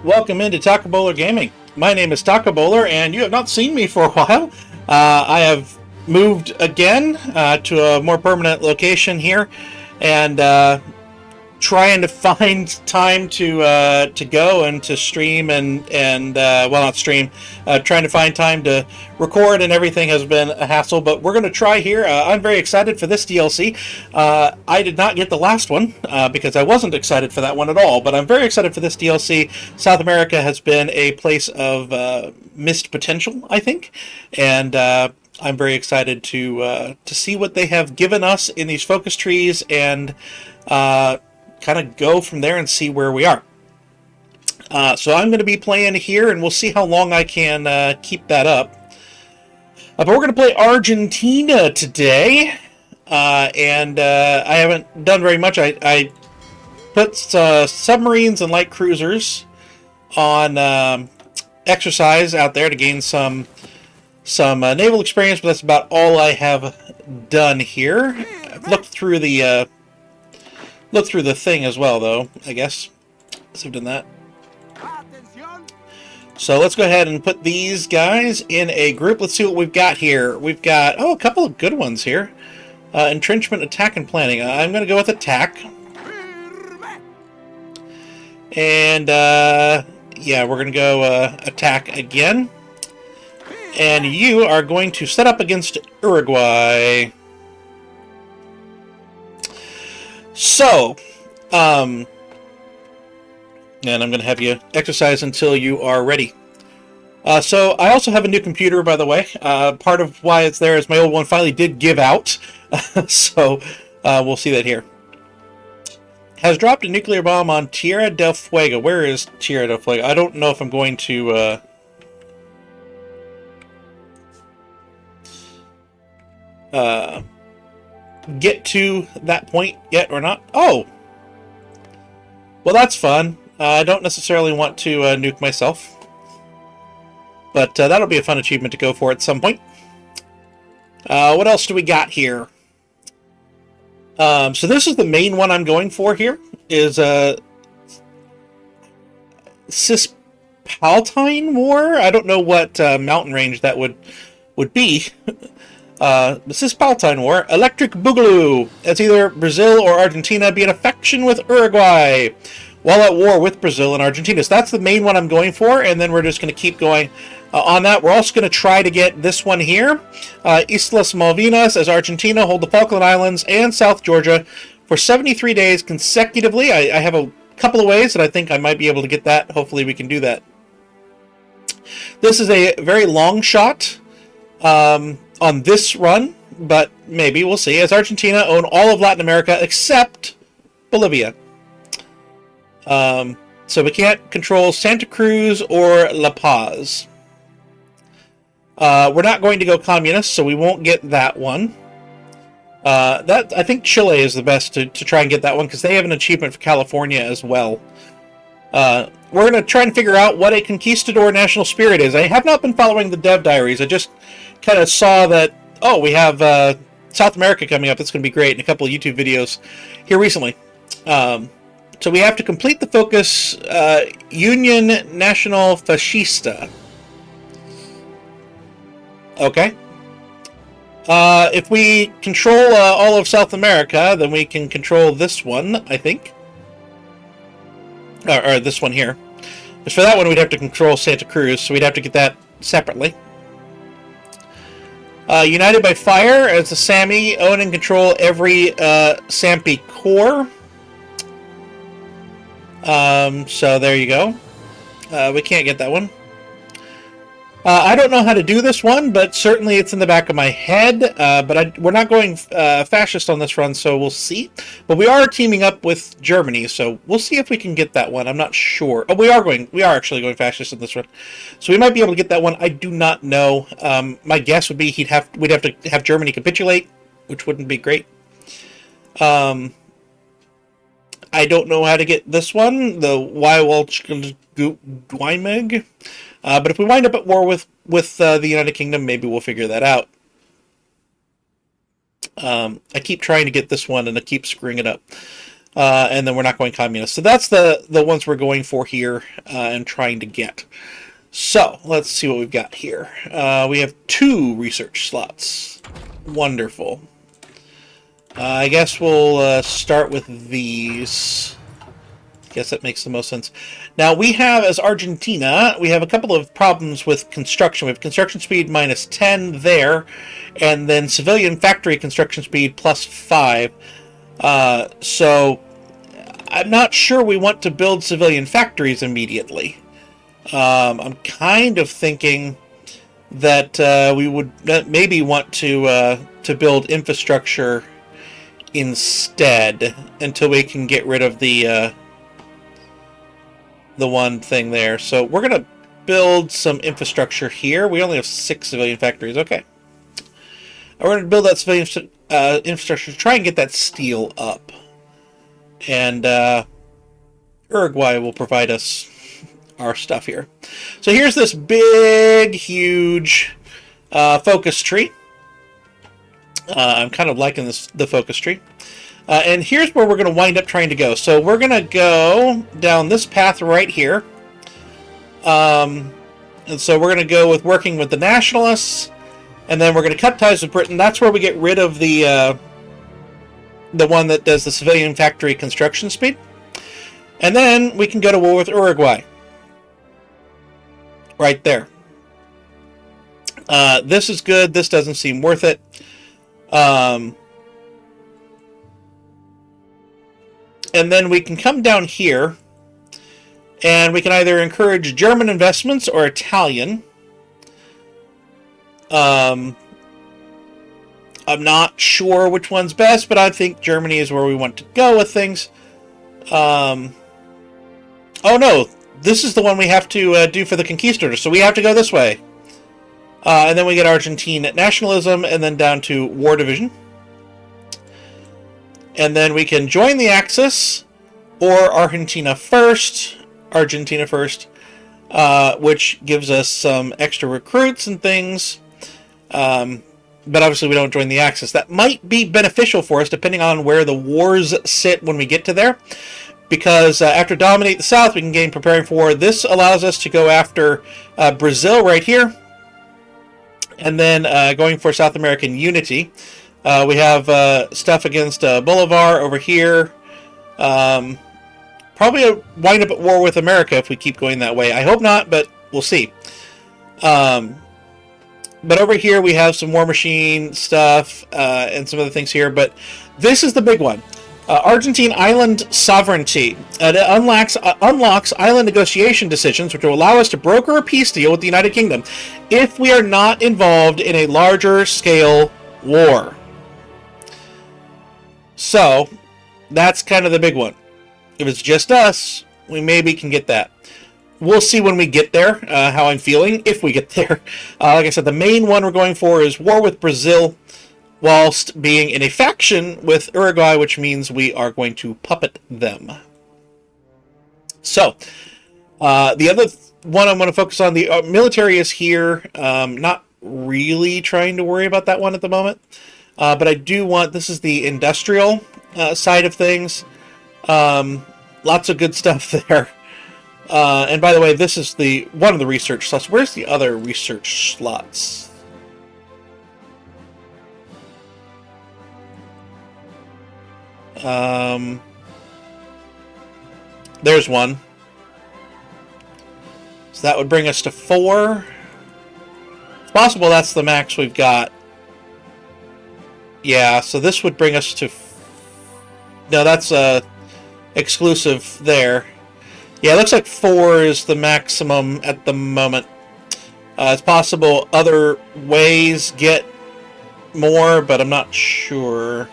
Welcome into Taco Bowler Gaming. My name is Taco Bowler, and you have not seen me for a while. I have moved again to a more permanent location here, and trying to find time to go and to stream and well, not stream, trying to find time to record, and everything has been a hassle, but we're going to try here. I'm very excited for this DLC. I did not get the last one because I wasn't excited for that one at all, but I'm very excited for this DLC. South America has been a place of missed potential, I think, and I'm very excited to see what they have given us in these focus trees, and kind of go from there and see where we are. So I'm going to be playing here, and we'll see how long I can keep that up. But we're going to play Argentina today, and I haven't done very much. I put submarines and light cruisers on exercise out there to gain some naval experience, but that's about all I have done here. I've looked through the thing as well, though, I guess. So I've done that. So let's go ahead and put these guys in a group. Let's see what we've got here. We've got, a couple of good ones here. Entrenchment, attack, and planning. I'm going to go with attack. And, yeah, we're going to go attack again. And you are going to set up against Uruguay. So, and I'm going to have you exercise until you are ready. So, I also have a new computer, by the way. Part of why it's there is my old one finally did give out. So, we'll see that here. Has dropped a nuclear bomb on Tierra del Fuego. Where is Tierra del Fuego? I don't know if I'm going to... get to that point yet or not. Oh! Well, that's fun. I don't necessarily want to nuke myself. But that'll be a fun achievement to go for at some point. What else do we got here? So this is the main one I'm going for here. Is Cispaltine War? I don't know what mountain range that would be. The Cispaltine War, Electric Boogaloo. It's either Brazil or Argentina be in affection with Uruguay while at war with Brazil and Argentina. So that's the main one I'm going for, and then we're just going to keep going on that. We're also going to try to get this one here. Islas Malvinas, as Argentina hold the Falkland Islands and South Georgia for 73 days consecutively. I have a couple of ways that I think I might be able to get that. Hopefully we can do that. This is a very long shot. On this run, but maybe, we'll see, as Argentina own all of Latin America except Bolivia. So we can't control Santa Cruz or La Paz. We're not going to go communist, so we won't get that one. I think Chile is the best to try and get that one, because they have an achievement for California as well. We're going to try and figure out what a conquistador national spirit is. I have not been following the dev diaries. I just kind of saw that, we have South America coming up. That's going to be great, and a couple of YouTube videos here recently. So we have to complete the focus, Union National Fascista. Okay. If we control all of South America, then we can control this one, I think. Or this one here. Because for that one, we'd have to control Santa Cruz, so we'd have to get that separately. United by Fire, as the Sami own and control every Sampi core. So there you go. We can't get that one. I don't know how to do this one, but certainly it's in the back of my head. But we're not going fascist on this run, so we'll see. But we are teaming up with Germany, so we'll see if we can get that one. I'm not sure. Oh, we are actually going fascist in this run, so we might be able to get that one. I do not know. My guess would be we'd have to have Germany capitulate, which wouldn't be great. I don't know how to get this one, the Wywalch. But if we wind up at war with the United Kingdom, maybe we'll figure that out. I keep trying to get this one, and I keep screwing it up. and then we're not going communist. So that's the ones we're going for here and trying to get. So let's see what we've got here. We have 2 research slots. Wonderful. I guess we'll start with these. I guess that makes the most sense. Now, we have, as Argentina, we have a couple of problems with construction. We have construction speed -10 there, and then civilian factory construction speed +5. So, I'm not sure we want to build civilian factories immediately. I'm kind of thinking that we would maybe want to build infrastructure instead until we can get rid of the one thing there. So we're going to build some infrastructure here. We only have 6 civilian factories. Okay. We're going to build that civilian infrastructure to try and get that steel up. And Uruguay will provide us our stuff here. So here's this big, huge focus tree. I'm kind of liking the focus tree. And here's where we're going to wind up trying to go. So we're going to go down this path right here. And so we're going to go with working with the nationalists. And then we're going to cut ties with Britain. That's where we get rid of the one that does the civilian factory construction speed. And then we can go to war with Uruguay. Right there. This is good. This doesn't seem worth it. And then we can come down here, and we can either encourage German investments or Italian. I'm not sure which one's best, but I think Germany is where we want to go with things. Oh no, this is the one we have to do for the conquistadors, so we have to go this way. And then we get Argentine nationalism, and then down to war division. And then we can join the Axis, or Argentina first, which gives us some extra recruits and things. But obviously we don't join the Axis. That might be beneficial for us, depending on where the wars sit when we get to there. Because after dominate the South, we can gain preparing for war. This allows us to go after Brazil right here. And then going for South American unity. We have stuff against Bolivar over here. Probably wind up at war with America if we keep going that way. I hope not, but we'll see. But over here we have some War Machine stuff and some other things here. But this is the big one. Argentine island sovereignty. It unlocks island negotiation decisions, which will allow us to broker a peace deal with the United Kingdom if we are not involved in a larger scale war. So, that's kind of the big one. If it's just us, we maybe can get that. We'll see when we get there, how I'm feeling, if we get there. Like I said, the main one we're going for is war with Brazil, whilst being in a faction with Uruguay, which means we are going to puppet them. So, the other one I'm going to focus on, the military is here. Not really trying to worry about that one at the moment. But I do want, this is the industrial side of things. Lots of good stuff there. And by the way, this is one of the research slots. Where's the other research slots? There's one. So that would bring us to 4. It's possible that's the max we've got. Yeah, so this would bring us to... No, that's exclusive there. Yeah, it looks like 4 is the maximum at the moment. It's possible other ways get more, but I'm not sure.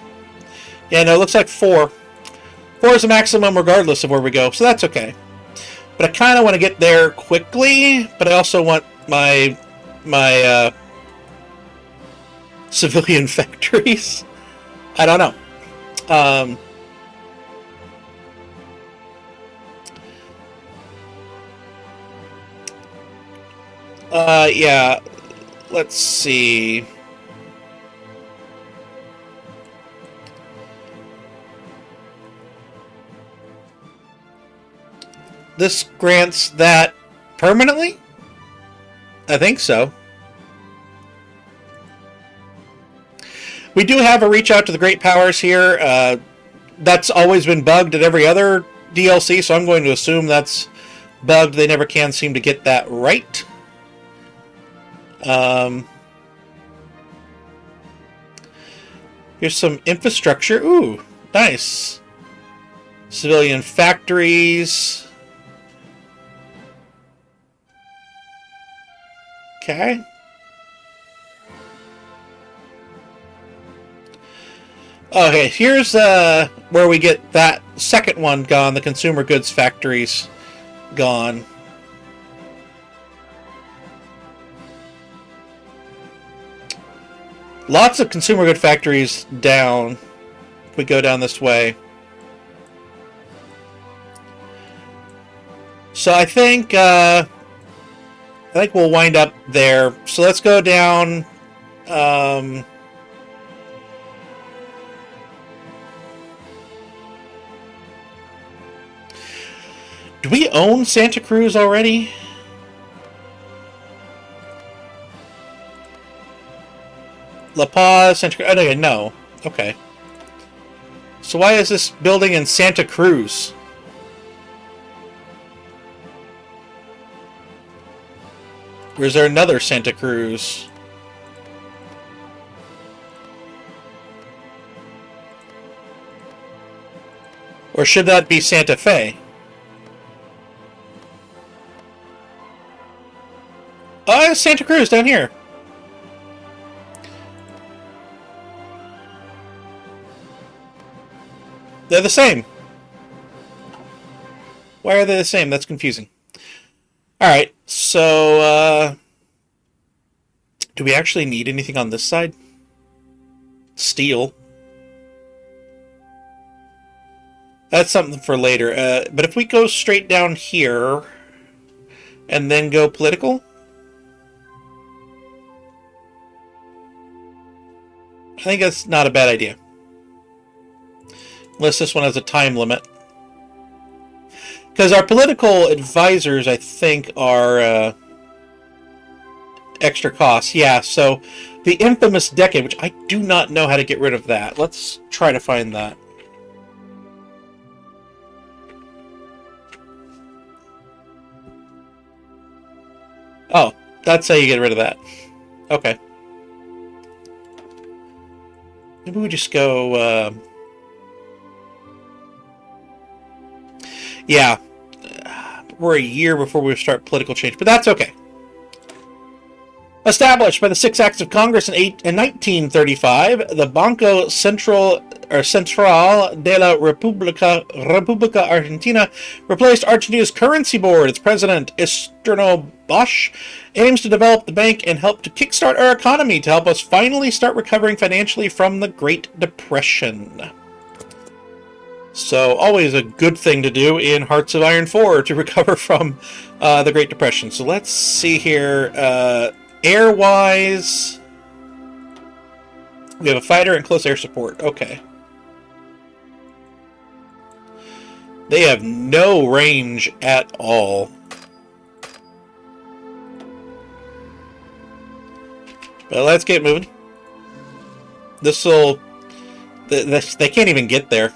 Yeah, no, it looks like 4. 4 is the maximum regardless of where we go, so that's okay. But I kind of want to get there quickly, but I also want my civilian factories. I don't know. Yeah. Let's see. this grants that permanently? I think so. We do have a reach out to the great powers here. That's always been bugged at every other DLC, so I'm going to assume that's bugged. They never can seem to get that right. Here's some infrastructure. Ooh, nice. Civilian factories. Okay. Okay, here's where we get that second one gone, the consumer goods factories gone. Lots of consumer good factories down. If we go down this way. So I think we'll wind up there. So let's go down. Do we own Santa Cruz already? La Paz, Santa Cruz. Oh, no. Okay. So why is this building in Santa Cruz? Or is there another Santa Cruz? Or should that be Santa Fe? Oh, it's Santa Cruz down here. They're the same. Why are they the same? That's confusing. Alright, so, do we actually need anything on this side? Steel. That's something for later. But if we go straight down here, and then go political... I think that's not a bad idea. Unless this one has a time limit. Because our political advisors, I think, are extra costs. Yeah, so the infamous decade, which I do not know how to get rid of that. Let's try to find that. Oh, that's how you get rid of that. Okay. Maybe we just go, yeah. We're a year before we start political change, but that's okay. Established by the Six Acts of Congress in 1935, the Banco Central de la República Argentina replaced Argentina's currency board. Its president, Esterno Bosch, aims to develop the bank and help to kickstart our economy to help us finally start recovering financially from the Great Depression. So, always a good thing to do in Hearts of Iron 4 to recover from the Great Depression. So let's see here. Air-wise, we have a fighter and close air support. Okay. They have no range at all. But let's get moving. This'll... They can't even get there.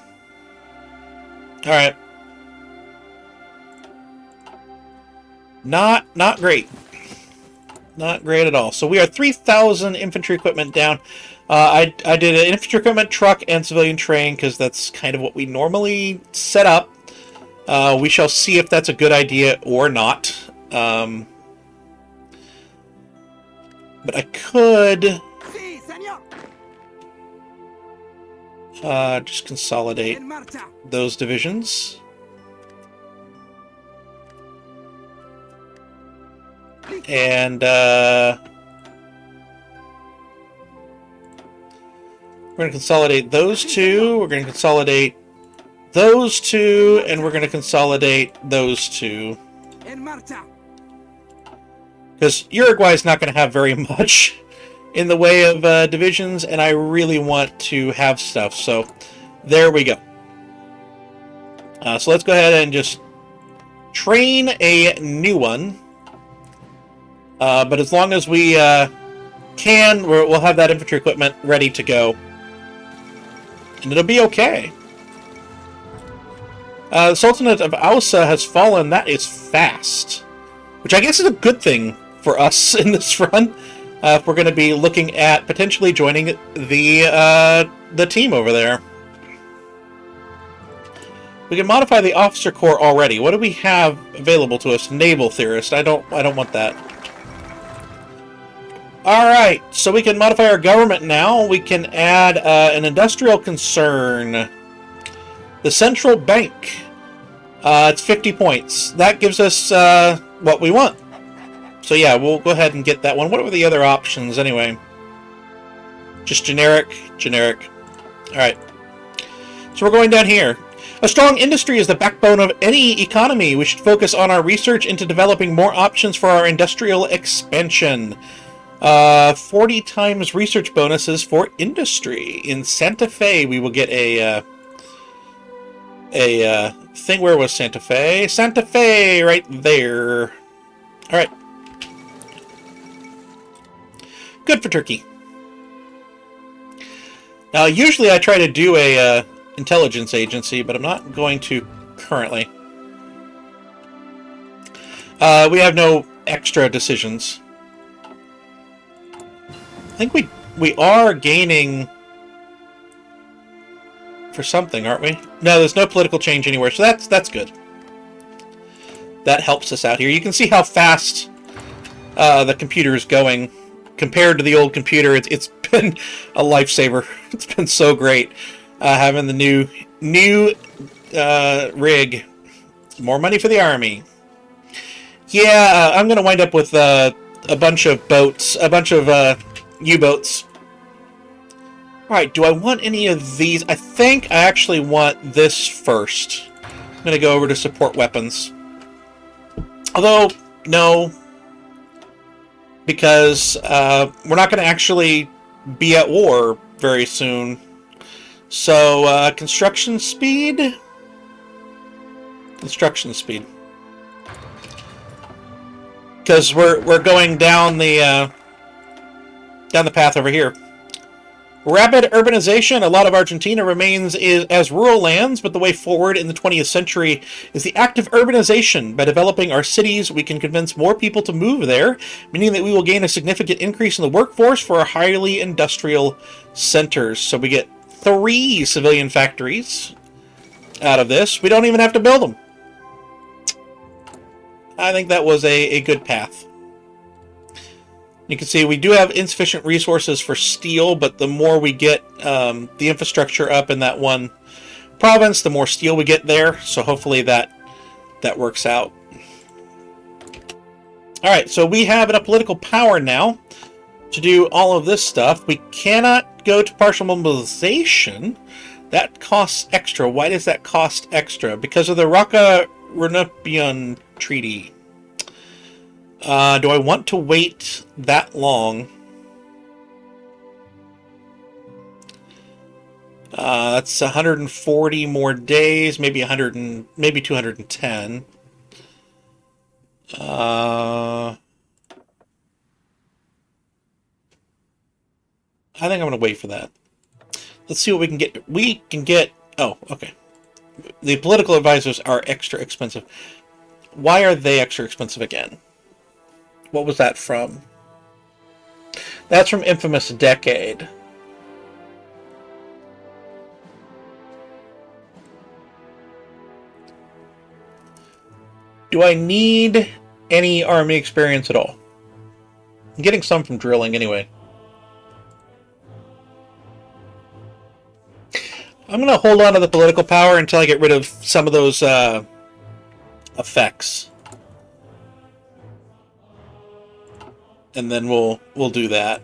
Alright. Not great. Not great at all. So we are 3,000 infantry equipment down. I did an infantry equipment, truck, and civilian train because that's kind of what we normally set up. We shall see if that's a good idea or not. But I could just consolidate those divisions. And we're going to consolidate those two. We're going to consolidate those two, and we're going to consolidate those two. Because Uruguay is not going to have very much in the way of divisions, and I really want to have stuff. So there we go. So let's go ahead and just train a new one. But as long as we can, we'll have that infantry equipment ready to go. And it'll be okay. The Sultanate of Ausa has fallen. That is fast. Which I guess is a good thing for us in this run. If we're going to be looking at potentially joining the team over there. We can modify the officer corps already. What do we have available to us? Naval theorist. I don't want that. Alright, so we can modify our government now. We can add an industrial concern. The central bank. It's 50 points. That gives us what we want. So yeah, we'll go ahead and get that one. What were the other options anyway? Just generic, generic. Alright. So we're going down here. A strong industry is the backbone of any economy. We should focus on our research into developing more options for our industrial expansion. 40 times research bonuses for industry. In Santa Fe, we will get a thing. Where was Santa Fe? Santa Fe, right there. All right. Good for Turkey. Now, usually I try to do a intelligence agency, but I'm not going to currently. We have no extra decisions. I think we are gaining for something, aren't we? No, there's no political change anywhere, so that's good. That helps us out here. You can see how fast the computer is going compared to the old computer. It's been a lifesaver. It's been so great having the new rig. More money for the army. Yeah, I'm gonna wind up with a bunch of boats, a bunch of U-boats. Alright, do I want any of these? I think I actually want this first. I'm going to go over to support weapons. Although, no. Because we're not going to actually be at war very soon. So, construction speed? Construction speed. Because we're going down the path over here. Rapid urbanization. A lot of Argentina remains as rural lands, but the way forward in the 20th century is the active urbanization. By developing our cities, we can convince more people to move there, meaning that we will gain a significant increase in the workforce for our highly industrial centers. So we get 3 civilian factories out of this. We don't even have to build them. I think that was a good path. You can see we do have insufficient resources for steel, but the more we get the infrastructure up in that one province, the more steel we get there. So hopefully that works out. All right, so we have enough political power now to do all of this stuff. We cannot go to partial mobilization. That costs extra. Why does that cost extra? Because of the Rocca-Renupian Treaty. Do I want to wait that long? That's 140 more days, maybe 100 and maybe 210. I think I'm going to wait for that. Let's see what we can get. We can get... Oh, okay. The political advisors are extra expensive. Why are they extra expensive again? What was that from? That's from Infamous Decade. Do I need any army experience at all? I'm getting some from drilling anyway. I'm going to hold on to the political power until I get rid of some of those effects. And then we'll do that.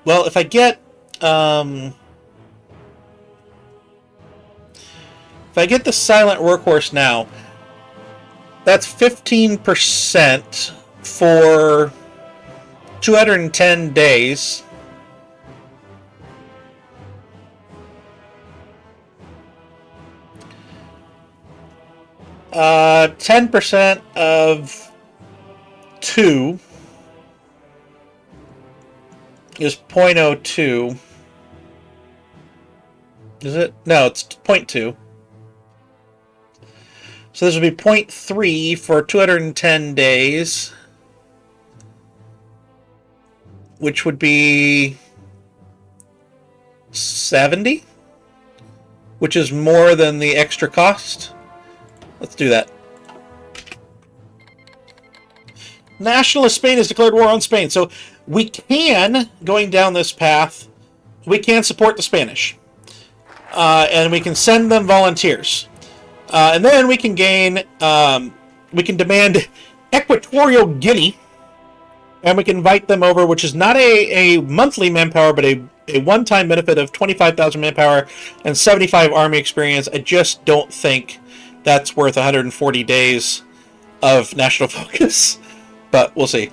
Well, if I get the silent workhorse now, that's 15% for 210 days. 10% of 2 is 0.02. Is it? No, it's 0.2. So this would be 0.3 for 210 days, which would be 70, which is more than the extra cost. Let's do that. Nationalist Spain has declared war on Spain. So we can, going down this path, we can support the Spanish. And we can send them volunteers. And then we can gain, we can demand Equatorial Guinea, and we can invite them over, which is not a monthly manpower, but a one-time benefit of 25,000 manpower and 75 army experience. I just don't think that's worth 140 days of national focus, but we'll see.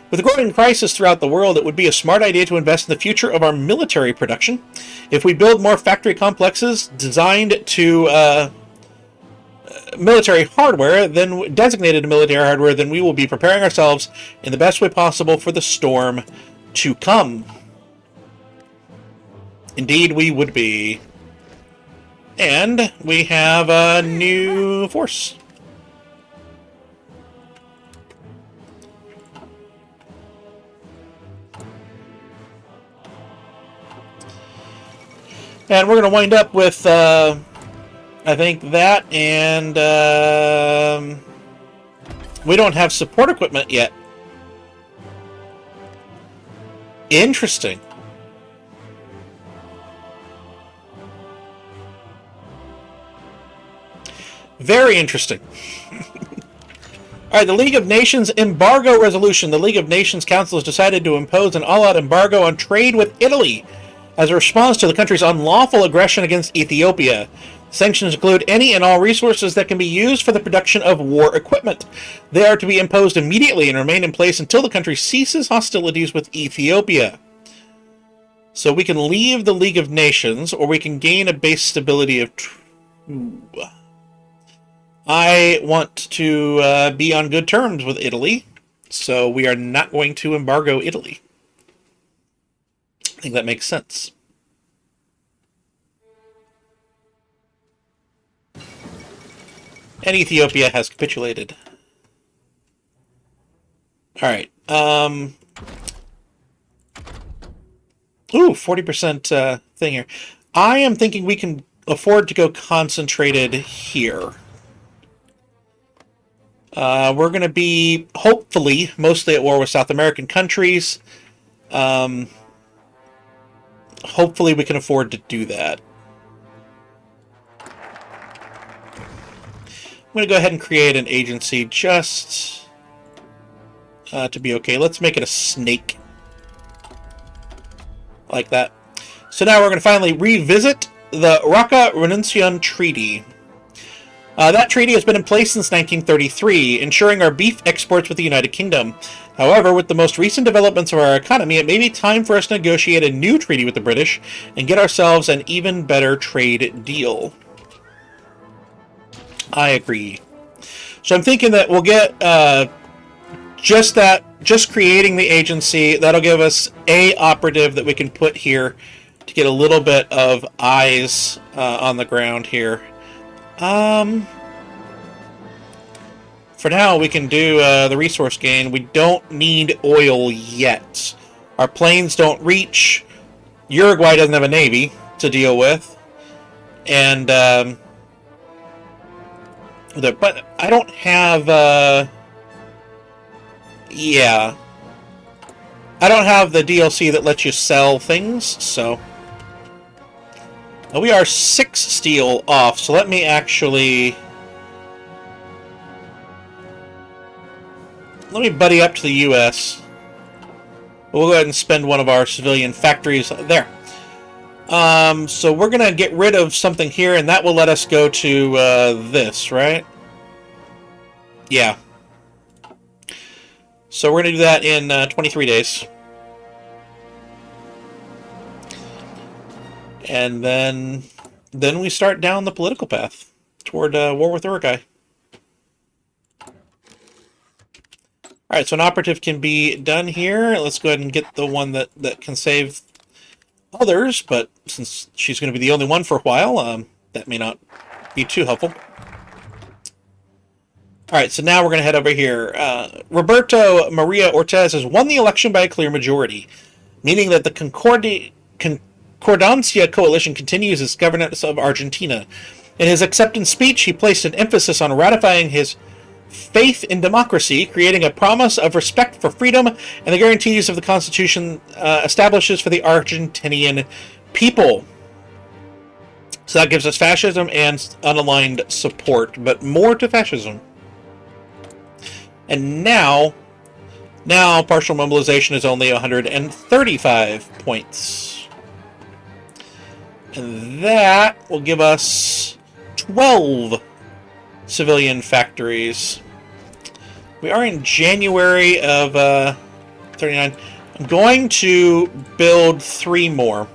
With a growing crisis throughout the world, it would be a smart idea to invest in the future of our military production. If we build more factory complexes designed to military hardware, then designated to military hardware, then we will be preparing ourselves in the best way possible for the storm to come. Indeed, we would be. And we have a new force. And we're going to wind up with, I think that, and we don't have support equipment yet. Interesting. Very interesting. All right, the League of Nations embargo resolution. The League of Nations Council has decided to impose an all-out embargo on trade with Italy as a response to the country's unlawful aggression against Ethiopia. Sanctions include any and all resources that can be used for the production of war equipment. They are to be imposed immediately and remain in place until the country ceases hostilities with Ethiopia. So we can leave the League of Nations, or we can gain a base stability of 2. I want to be on good terms with Italy, so we are not going to embargo Italy. I think that makes sense. And Ethiopia has capitulated. Alright. Ooh, 40% thing here. I am thinking we can afford to go concentrated here. We're going to be, hopefully, mostly at war with South American countries. Hopefully we can afford to do that. I'm going to go ahead and create an agency just to be okay. Let's make it a snake. Like that. So now we're going to finally revisit the Rocca Renunciation Treaty. That treaty has been in place since 1933, ensuring our beef exports with the United Kingdom. However, with the most recent developments of our economy, it may be time for us to negotiate a new treaty with the British and get ourselves an even better trade deal. I agree. So I'm thinking that we'll get just creating the agency. That'll give us a operative that we can put here to get a little bit of eyes on the ground here. For now, we can do the resource gain. We don't need oil yet. Our planes don't reach. Uruguay doesn't have a navy to deal with. And, but I don't have, yeah. I don't have the DLC that lets you sell things, so. We are 6 steel off, so let me actually... Let me buddy up to the U.S. We'll go ahead and spend one of our civilian factories there. So we're going to get rid of something here, and that will let us go to this, right? Yeah. So we're going to do that in 23 days. And then we start down the political path toward war with Uruguay. Alright, so an operative can be done here. Let's go ahead and get the one that can save others, but since she's going to be the only one for a while, that may not be too helpful. Alright, so now we're going to head over here. Roberto Maria Ortez has won the election by a clear majority, meaning that the Concordancia coalition continues its governance of Argentina. In his acceptance speech, he placed an emphasis on ratifying his faith in democracy, creating a promise of respect for freedom and the guarantees of the Constitution establishes for the Argentinian people. So that gives us fascism and unaligned support, but more to fascism. And now partial mobilization is only 135 points. And that will give us 12 civilian factories. We are in January of 39. I'm going to build 3 more.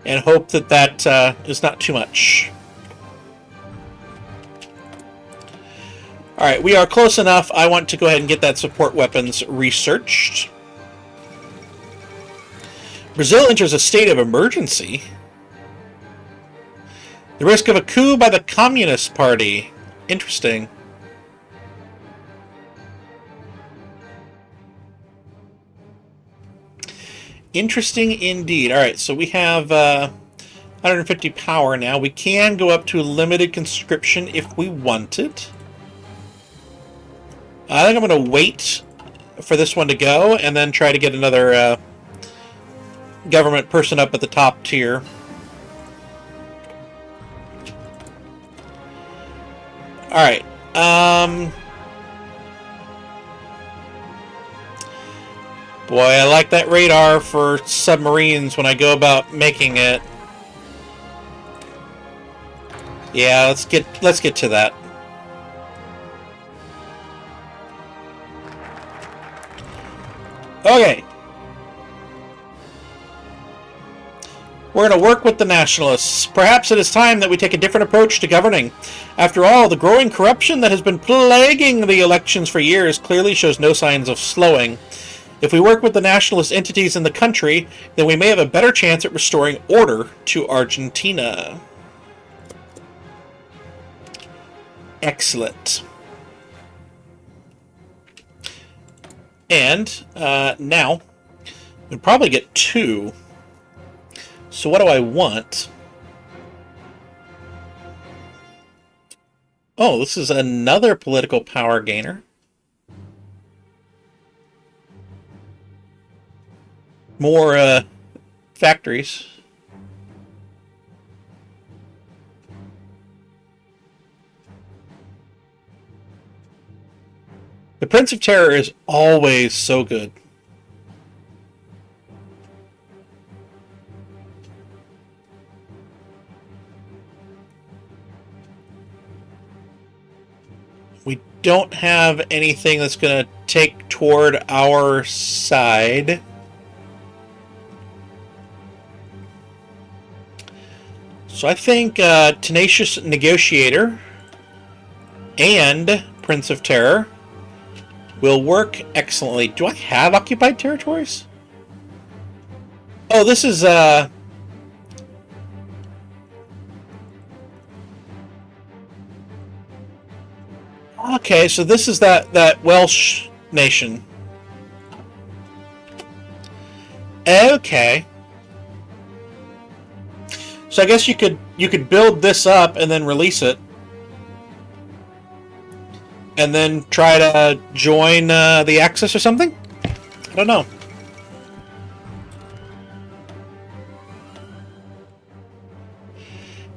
And hope that is not too much. Alright, we are close enough. I want to go ahead and get that support weapons researched. Brazil enters a state of emergency. The risk of a coup by the Communist Party. Interesting. Interesting indeed. Alright, so we have 150 power now. We can go up to limited conscription if we wanted. I think I'm going to wait for this one to go and then try to get another government person up at the top tier. Alright. Boy, I like that radar for submarines when I go about making it. Yeah, let's get to that. Okay. We're going to work with the nationalists. Perhaps it is time that we take a different approach to governing. After all, the growing corruption that has been plaguing the elections for years clearly shows no signs of slowing. If we work with the nationalist entities in the country, then we may have a better chance at restoring order to Argentina. Excellent. And now, we'll probably get 2. So what do I want? Oh, this is another political power gainer. More factories. The Prince of Terror is always so good. We don't have anything that's going to take toward our side. So I think Tenacious Negotiator and Prince of Terror will work excellently. Do I have occupied territories? Oh, this is okay, so this is that Welsh nation. Okay. So I guess you could build this up and then release it. And then try to join the Axis or something? I don't know.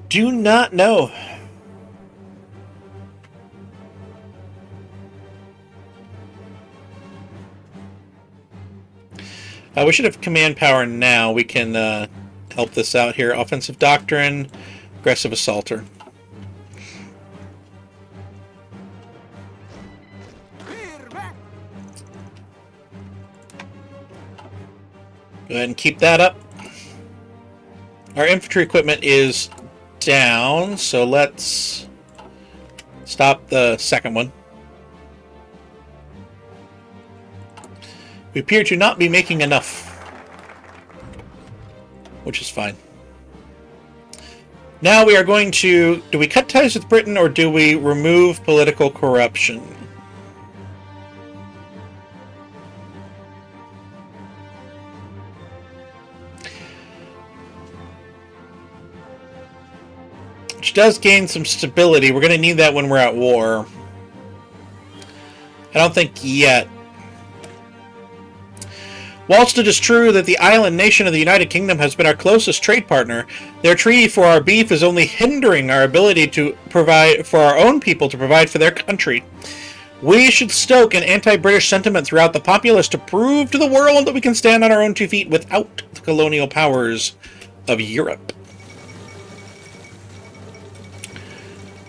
Do not know. We should have command power now. We can help this out here. Offensive Doctrine, Aggressive Assaulter. Go ahead and keep that up. Our infantry equipment is down, so let's stop the second one. We appear to not be making enough, which is fine. Now we are going to... Do we cut ties with Britain, or do we remove political corruption? Which does gain some stability. We're going to need that when we're at war. I don't think yet. Whilst it is true that the island nation of the United Kingdom has been our closest trade partner, their treaty for our beef is only hindering our ability to provide for our own people to provide for their country. We should stoke an anti-British sentiment throughout the populace to prove to the world that we can stand on our own 2 feet without the colonial powers of Europe.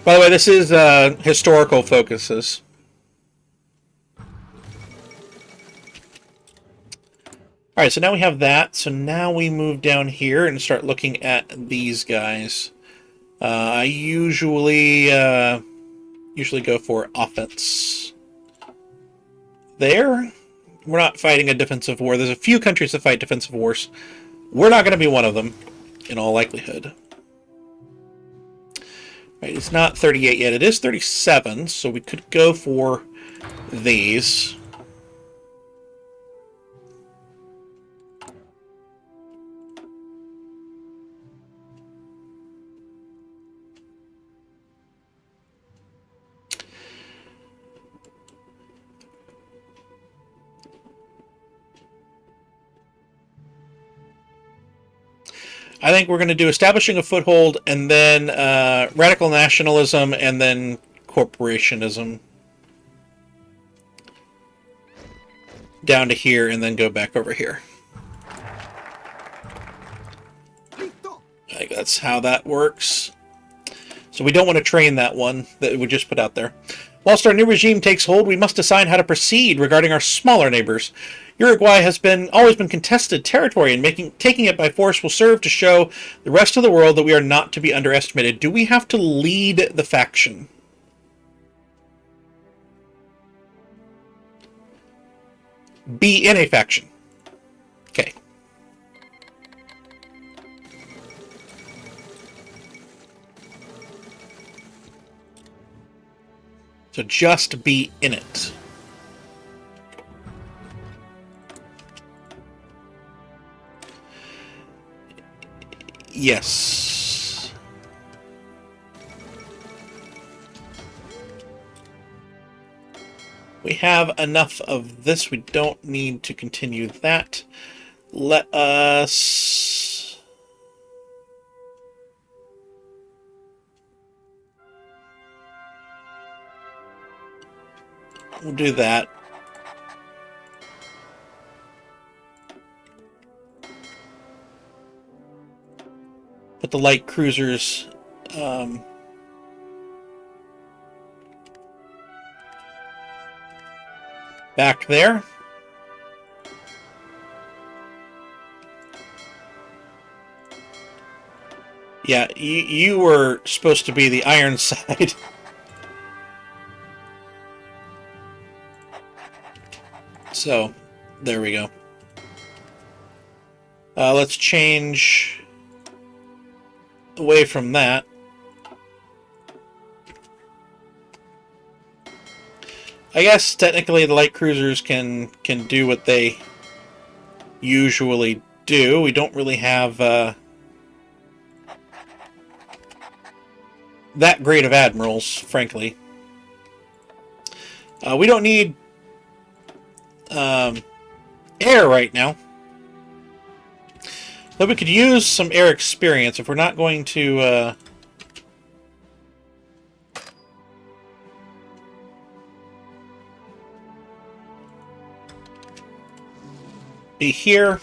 By the way, this is historical focuses. Alright, so now we have that. So now we move down here and start looking at these guys. I usually go for offense. There. We're not fighting a defensive war. There's a few countries that fight defensive wars. We're not going to be one of them, in all likelihood. Right, it's not 38 yet. It is 37, so we could go for these. I think we're going to do establishing a foothold, and then radical nationalism, and then corporationism. Down to here, and then go back over here. I think that's how that works. So we don't want to train that one that we just put out there. Whilst our new regime takes hold, we must decide how to proceed regarding our smaller neighbors. Uruguay has always been contested territory, and taking it by force will serve to show the rest of the world that we are not to be underestimated. Do we have to lead the faction? Be in a faction. Okay. So just be in it. Yes. We have enough of this. We don't need to continue that. Let us... We'll do that. Put the light cruisers back there. Yeah, you were supposed to be the iron side. So, there we go. Let's change away from that. I guess technically the light cruisers can do what they usually do. We don't really have that great of admirals, frankly. We don't need air right now. But we could use some air experience if we're not going to be here.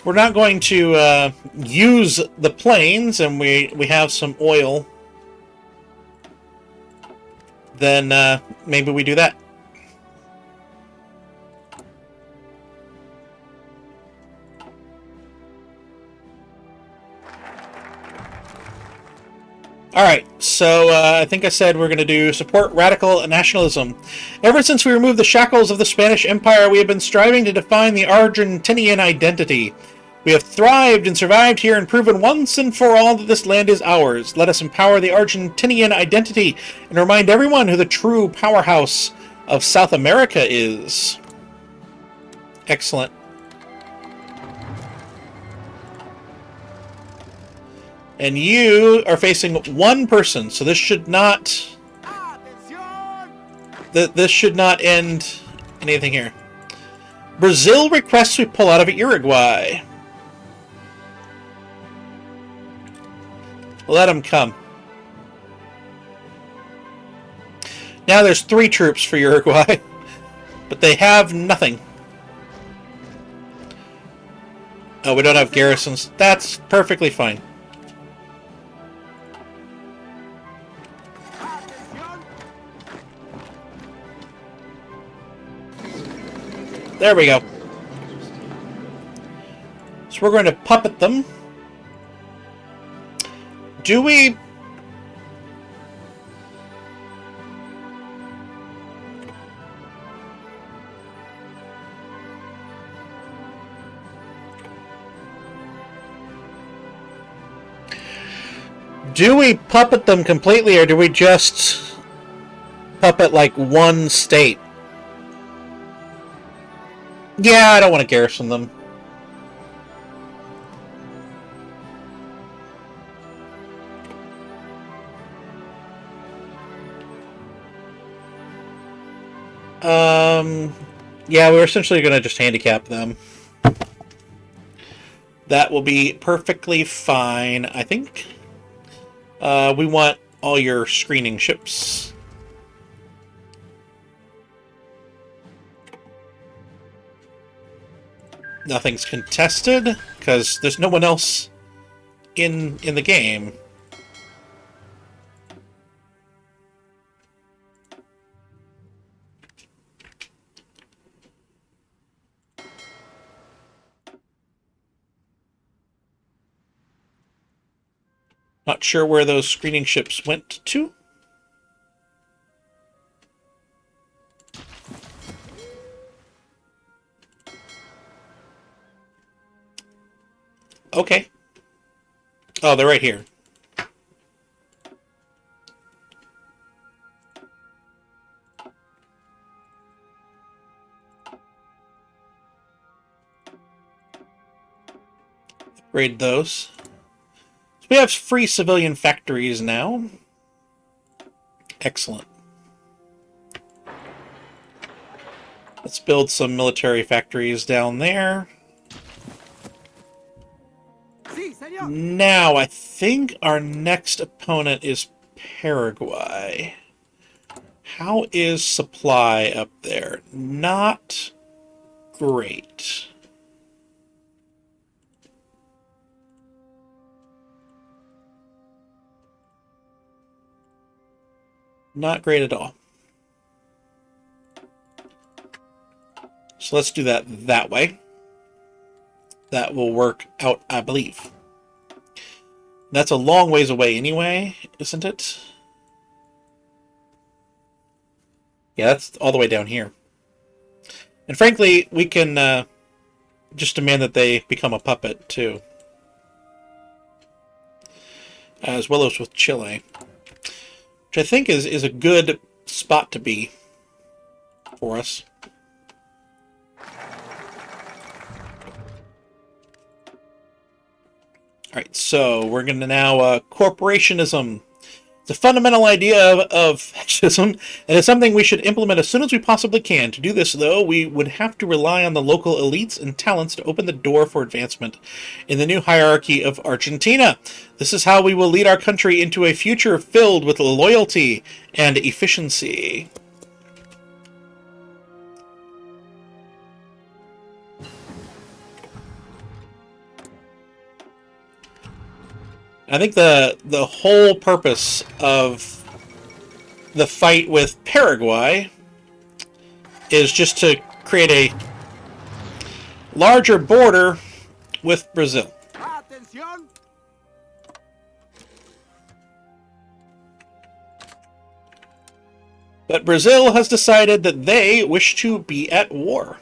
We're not going to use the planes, and we have some oil. Then maybe we do that. Alright, so I think I said we're going to do support radical nationalism. Ever since we removed the shackles of the Spanish Empire, we have been striving to define the Argentinian identity. We have thrived and survived here and proven once and for all that this land is ours. Let us empower the Argentinian identity and remind everyone who the true powerhouse of South America is. Excellent. And you are facing one person, so this should not... This should not end anything here. Brazil requests we pull out of Uruguay. Let them come. Now there's 3 troops for Uruguay, but they have nothing. Oh, we don't have garrisons. That's perfectly fine. There we go. So we're going to puppet them. Do we... Do we puppet them completely, or do we just puppet, like, one state? Yeah, I don't want to garrison them. Yeah, we're essentially going to just handicap them. That will be perfectly fine, I think. We want all your screening ships. Nothing's contested, because there's no one else in the game. Not sure where those screening ships went to. Okay. Oh, they're right here. Upgrade those. So we have free civilian factories now. Excellent. Let's build some military factories down there. Now, I think our next opponent is Paraguay. How is supply up there? Not great. Not great at all. So let's do that way. That will work out, I believe. That's a long ways away anyway, isn't it? Yeah, that's all the way down here. And frankly, we can just demand that they become a puppet, too. As well as with Chile. Which I think is a good spot to be for us. Alright, so we're going to now corporationism. It's a fundamental idea of fascism, and it's something we should implement as soon as we possibly can. To do this, though, we would have to rely on the local elites and talents to open the door for advancement in the new hierarchy of Argentina. This is how we will lead our country into a future filled with loyalty and efficiency. I think the whole purpose of the fight with Paraguay is just to create a larger border with Brazil. But Brazil has decided that they wish to be at war.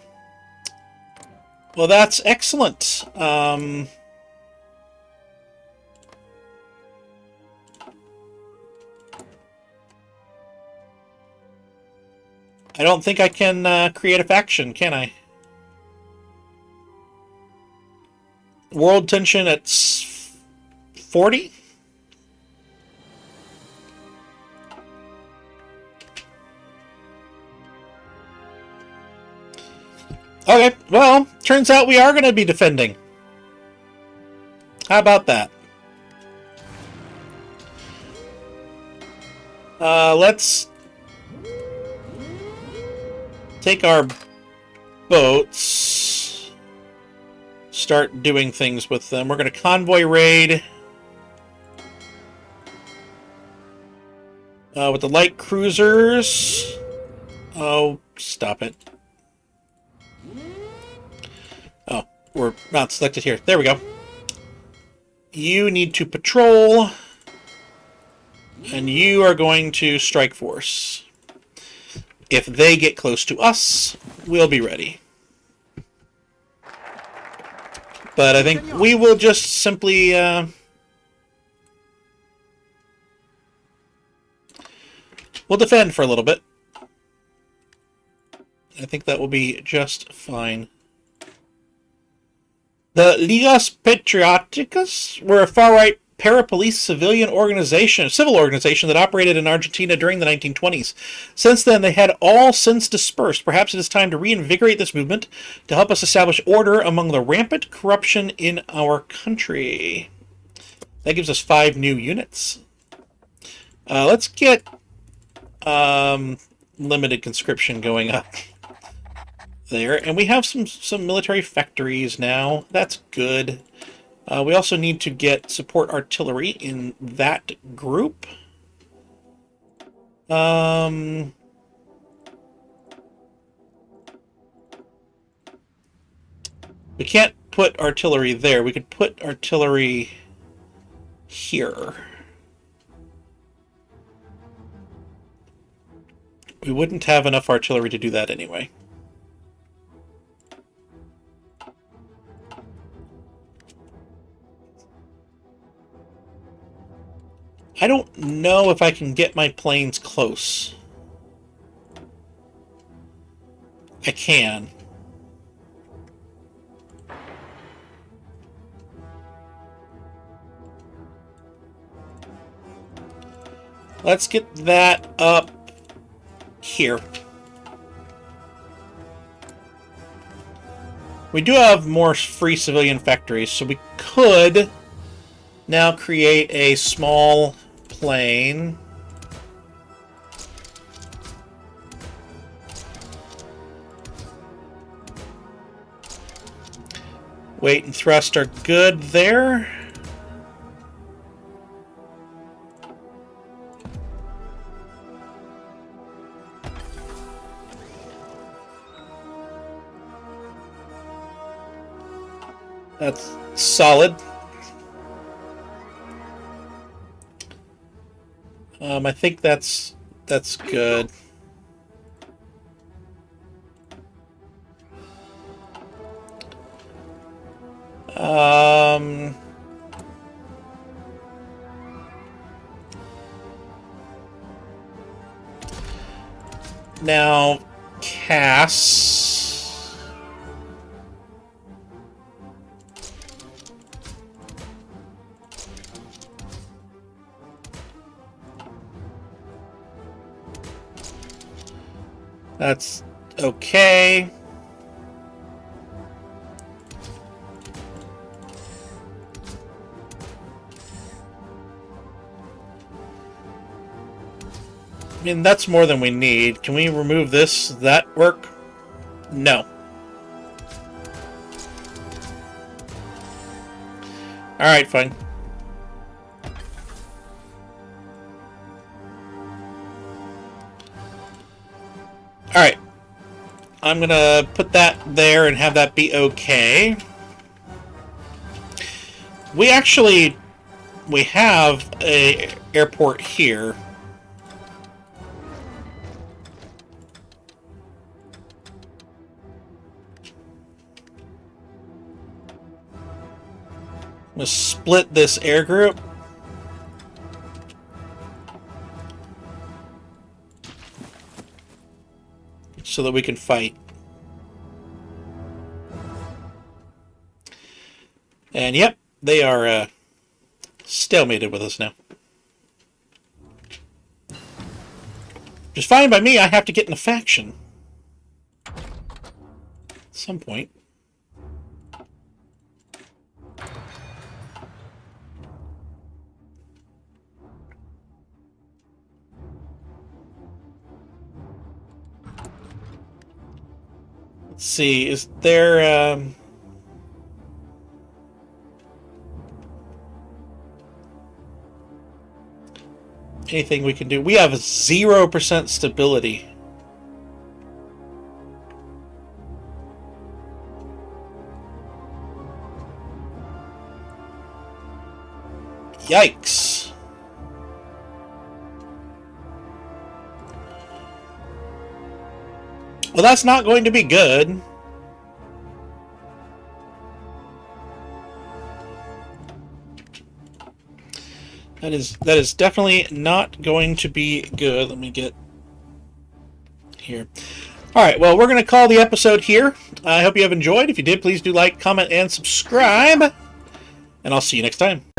Well, that's excellent. I don't think I can create a faction, can I? World tension at 40? Okay, well, turns out we are going to be defending. How about that? Let's take our boats, start doing things with them. We're going to convoy raid with the light cruisers. Oh, stop it. Oh, we're not selected here. There we go. You need to patrol, and you are going to strike force. If they get close to us, we'll be ready. But I think we will just simply we'll defend for a little bit. I think that will be just fine. The Ligas Patrioticas were a far-right para-police civil organization that operated in Argentina during the 1920s. Since then, they had all since dispersed. Perhaps it is time to reinvigorate this movement to help us establish order among the rampant corruption in our country. That gives us 5 new units. Let's get limited conscription going up there. And we have some military factories now. That's good. We also need to get support artillery in that group. We can't put artillery there. We could put artillery here. We wouldn't have enough artillery to do that anyway. I don't know if I can get my planes close. I can. Let's get that up here. We do have more free civilian factories, so we could now create a small plane. Weight and thrust are good there. That's solid. I think that's good. Now, Cass. That's okay. I mean, that's more than we need. Can we remove this? Does that work? No. Alright, fine. Alright. I'm gonna put that there and have that be okay. We have a airport here. going to split this air group. So that we can fight. And yep, they are stalemated with us now. Which is fine by me. I have to get in a faction. At some point. Let's see, is there... anything we can do? We have 0% stability. Yikes. Well, that's not going to be good. That is definitely not going to be good. Let me get here. All right, well, we're going to call the episode here. I hope you have enjoyed. If you did, please do like, comment, and subscribe. And I'll see you next time.